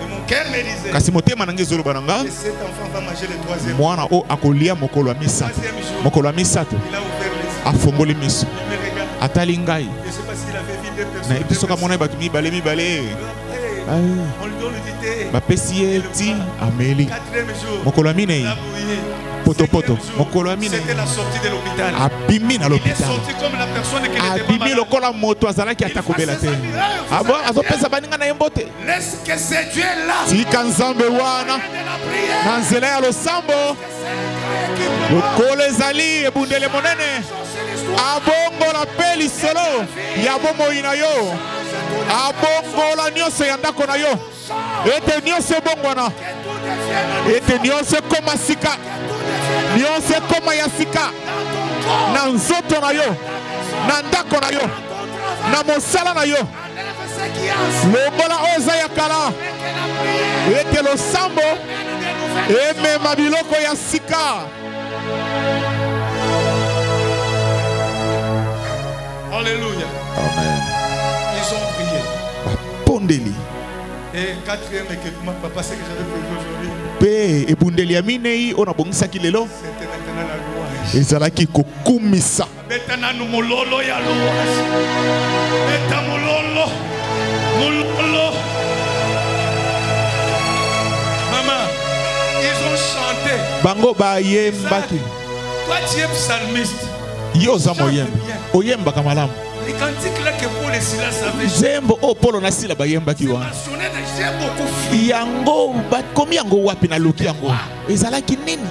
mon cœur me disait, Kasi motema nange zolo bananga. et cet enfant va manger le troisième. Mwana o akolia mokolo ya misato. Troisième jour, Mokolo ya misato. il a ouvert les yeux. Afongoli miso. Il me regarde. Atali ngai. Je ne sais pas s'il avait vu deux personnes. Na episo ka mona bato mibale. Après, on lui donne le thé. Bapesi ye ti ameli. Quatrième jour, Mokolo ya minei. il a brouillé. Poto poto. Cinquième jour, Mokolo ya minei. c'était la sortie de l'hôpital. Abimi na Il est l'hôpital. sorti comme la personne qui n'était pas Abimi malade. lokola moto azalaki atakobela te. Abo azopesa baninga na ye mbote. Laisse que ce Dieu là. Tika nzambe wana De la prière. na nzela ya losambo. Lokolo ezali ebundele monene. Abongola pe lisolo ya bomoi na yo. Abongola nyonso ya ndako na yo. Ete nyonso ebongwana. Ete nyonso ekoma sika. Nyonso ekoma ya sika. Na nzoto na yo. Na ndako na yo. Na mosala na yo. Longola oyo eza ya kala. Ete losambo emema biloko ya sika. Alléluia. Amen. Ils ont prié. Pondeli. Et quatrième équipement, papa, c'est que j'avais prévu aujourd'hui. Pe ebundeli ya minei ona bongisaki lelo. C'était maintenant la louange. Ezalaki kokumisa. Betana nu mololo ya louange. Beta mololo. Mololo. Maman, ils ont chanté. Bango bayembaki. Toi, tu es psalmiste. Yo za moyemba. Oyemba kamalamu. Les cantiques là que pour et Silas avaient Zembo o Paul na Sila bayembaki wa. mentionné déjà beaucoup de filles. Yango bakomi yango wapi na loki yango. Ezalaki nini?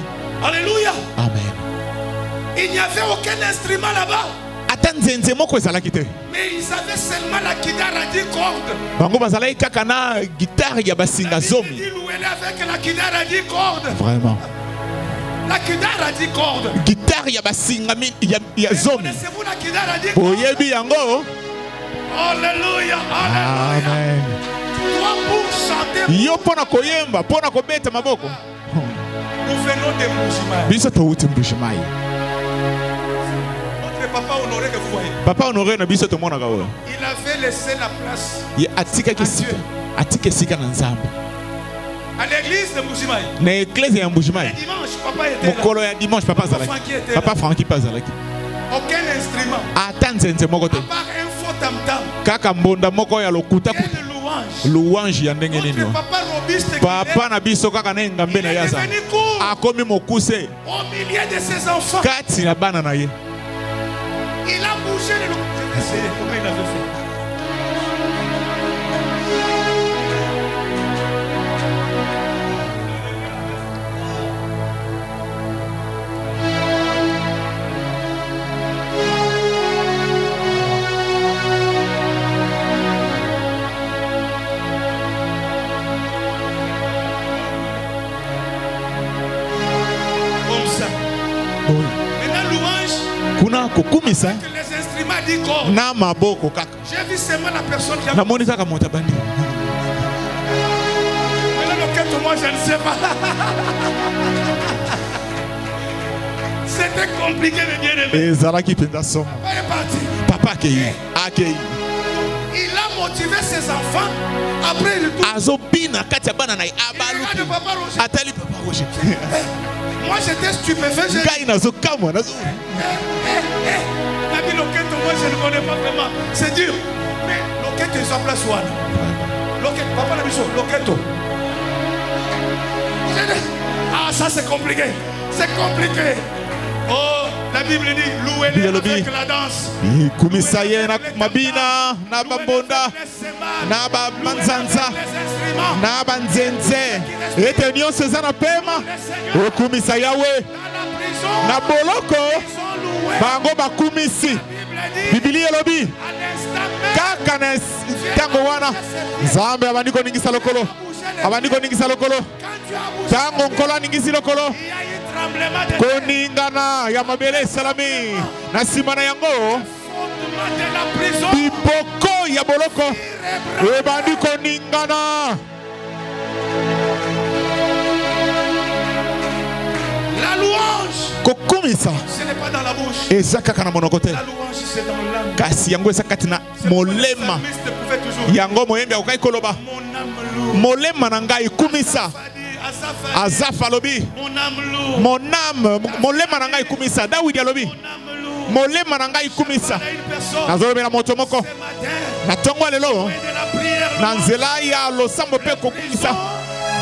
Alléluia. Amen. Il n'y avait aucun instrument là-bas. Ata nzenze moko ezalaki te. Mais ils avaient seulement la guitare à 10 cordes. Bango bazalaki kaka na guitare ya basinga zomi. Il louait avec la guitare à 10 cordes. Vraiment. La guitare à 10 cordes. Guitare ya basinga ya zomi. Connaissez-vous la guitare à 10 cordes? Oyebi yango. Alléluia. Alléluia. Amen. Toi pour chanter. Yo pona koyemba, pona kobeta maboko. Nous venons de Mbujimayi. Biso touti Mbujimayi. Notre papa honoré que vous voyez. Papa honoré na biso tomona ka oyo. Il avait laissé la place Ye atika kesika. Atika sika na Nzambe. à l'église de Mbujimayi. Na église ya Mbujimayi. Le dimanche, papa était là. Mokolo ya dimanche papa zalaki. Papa Francky pazalaki. Aucun instrument. Ata nzenze moko te. À part un faux tam-tam. Kaka mbonda moko ya lokuta Quelle louange. louange ya ndenge nini. Notre papa robuste Papa na biso kaka na ngambe na yaza. Akomi mokuse au milieu de ses enfants. kati na bana na ye. Il a bougé le loup. J'ai essayé. Comment il avait fait? Maintenant, louange. Kuna kokumisa Que les instruments disent corps. na maboko kaka. J'ai vu seulement la personne qui a. Namoni kaka moto bandi. Maintenant, le moi, je ne sais pas. C'était compliqué de bien aimer. Ezalaki penda somo. Papa est parti. Papa akei. Il a motivé ses enfants. Après, il retourne. Azobina kati ya bana na ye Il regarde abaluki. papa Roger. Atali papa Roger. Moi, j'étais stupéfait. J'ai dit, Ngai nazokamwa nazo. la vie Loketo, moi, je ne connais pas vraiment. C'est dur. Mais Loketo, il s'appelle Swan. Loketo, papa la mission, Loketo. J'ai dit, ah, ça, c'est compliqué. C'est compliqué. Oh, la Bible dit, louez-les avec la danse. Kumisa ye na mabina na bambonda na bamanzanza na banzenze ete nyonso eza na pema okumisa yawe na boloko bango bakumisi. Biblia elobi kaka na ntango wana Nzambe abandi koningisa lokolo, abandi koningisa lokolo. Tango nkolo aningisi lokolo koningana ya mabele salami na nsima na yango biboko ya boloko ebandi koningana. La louange, Kokumisa ce n'est pas dans la bouche. eza kaka na monoko te, La louange, c'est dans l'âme. kasi yango eza kati na molema. Le pouvait toujours. Yango moyembi akokai koloba Mon âme loue. molema na ngai kumisa. Asaph a dit, Azaf alobi mon âme loue. mon âme molema na ngai kumisa. Dawidi alobi Mon âme loue. molema na ngai kumisa. Voilà une personne. Nazolobela moto moko Ce matin, na ntongo lelo de la prière, na nzela ya losambo mpe kokumisa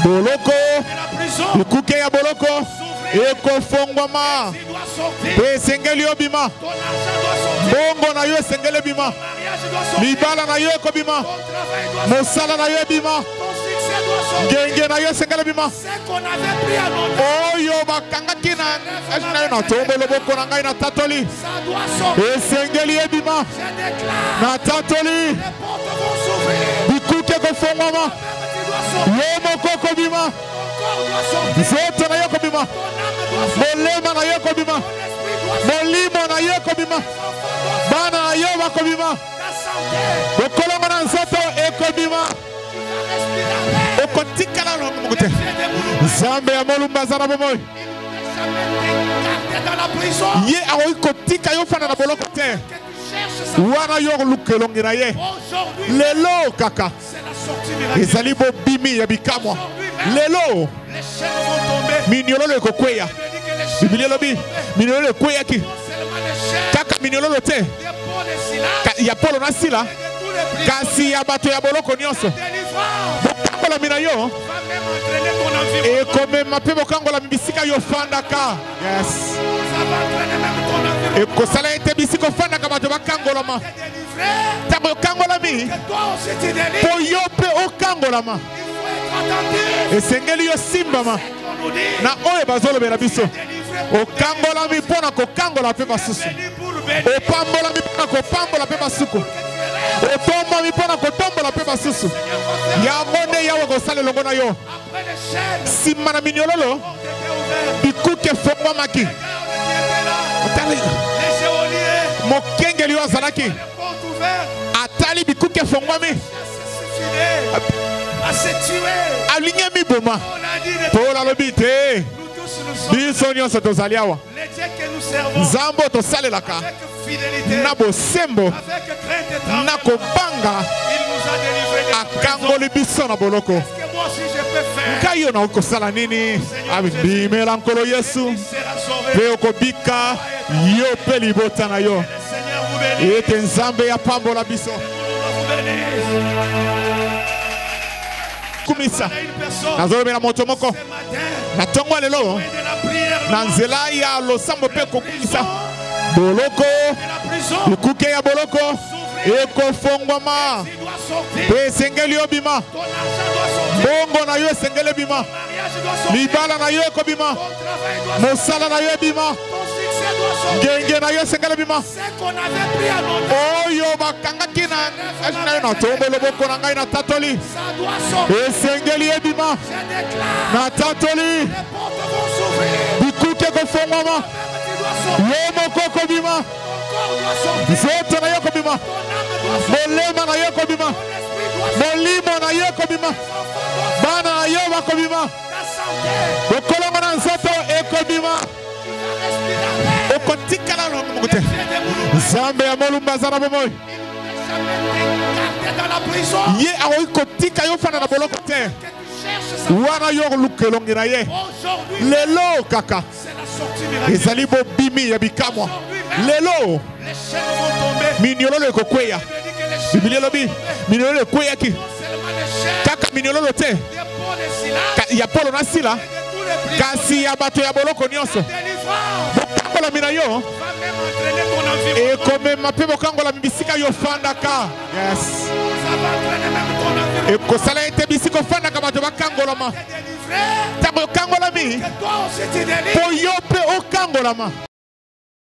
boloko de la prison, likuke ya boloko ekofongwama il doit sortir. mpe esengeli obima. Ton argent doit sortir. Bongo na yo esengeli ebima, Mariage doit sortir. libala na yo ekobima, Ton travail doit sortir. mosala na yo ebima, Ton succès doit sortir. ngenge na yo esengeli ebima. Ce qu'on avait pris à notre Oyo bakangaki na yo na tombo loboko na ngai na tatoli ça doit sortir. esengeli ebima Je déclare, na tatoli les portes vont s'ouvrir. bikuke kofongwama. Même tu dois sortir. Yo moko kobima, Ton corps doit sortir. nzoto na yo kobima, Ton âme doit sortir. molema na yo kobima, Ton esprit doit sortir. molimo na yo kobima, Ton enfant doit sortir. bana na yo bakobima, Ta santé, bokolongo na nzoto ekobima. tu vas respirer. Okotikala na moko te. Les pieds de Moulou, Nzambe ya molumba aza na bomoi. il ne t'a jamais gardé dans la prison. Ye akoki kotika yo fanda na boloko te Que tu cherches ça. wana yo luka elongi na ye. Aujourd'hui, Lelo kaka c'est la sortie miraculeuse. ezali bobimi ya bikamwa. Lelo Les chaînes vont tomber. miniololo ekokweya. Je dis que les chaînes Biblia elobi miniololo ekweyaki non seulement les chaînes kaka miniololo te des Paul et Silas, ya Polo na Sila, et de tous les prisonniers. kasi ya bato ya boloko nyonso. Délivrance Bokangola na yo va même entraîner ton environnement. ekomema mpe bokangolami bisika yo fandaka. Yes. ekosala ete bisika ofandaka bato bakangolama ntango okangolami mpo yo mpe okangolama esengeli yo simbama na oyo bazolobela biso okangolami mpo na kokangola mpe basusu opambolami mpo na kopambola mpe basuku otombami mpo na kotombola mpe basusu yango nde yawe kosala elongo na yo nsima na minyololo bikuke efongwamaki mokengeli oyo azalaki atali bikuke efongwami alingi miboma mpo nalobi te biso nyonso tozali awa nzambe tosalelaka na bosembo na kobanga akangoli biso na boloko ngai yo na okosala nini abimela nkolo Yesu mpe okobika yo mpe libota na yo ete nzambe yapambola biso kumisa nazolobela moto moko na ntongo lelo na nzela ya losambo mpe kokumisa boloko ekuke ya boloko ekofongwama mpe esengeli obima mbongo na yo esengeli ebima libala na yo ekobima mosala na yo ebima ngenge na yo esengeli ebima oyo bakangaki na yo na tombo loboko na ngai na tatoli esengeli ebima na tatoli bikuke ekofongwama yo moko ekobima nzoto na yo ekobima molema na yo ekobima molimo na yo ekobima bana na yo bakobima bokolongo na nzoto ekobima okotikala longo moko te nzambe ya molumba aza na bomoi ye akoki kotika yo fanda na boloko te wana yo luka elongi na ye lelo kaka ezali bobimi ya bikamwa lelo minyololo ekokweya biblia elobi minyololo ekweyaki kaka minyololo te ya polo na sila kasi ya bato ya boloko nyonso bokangola na yo ekomema mpe bokangola bisika yo fandaka yes ekosala ete bisika ofandaka bato bakangolama ntango okangolami mpo yo mpe okangolama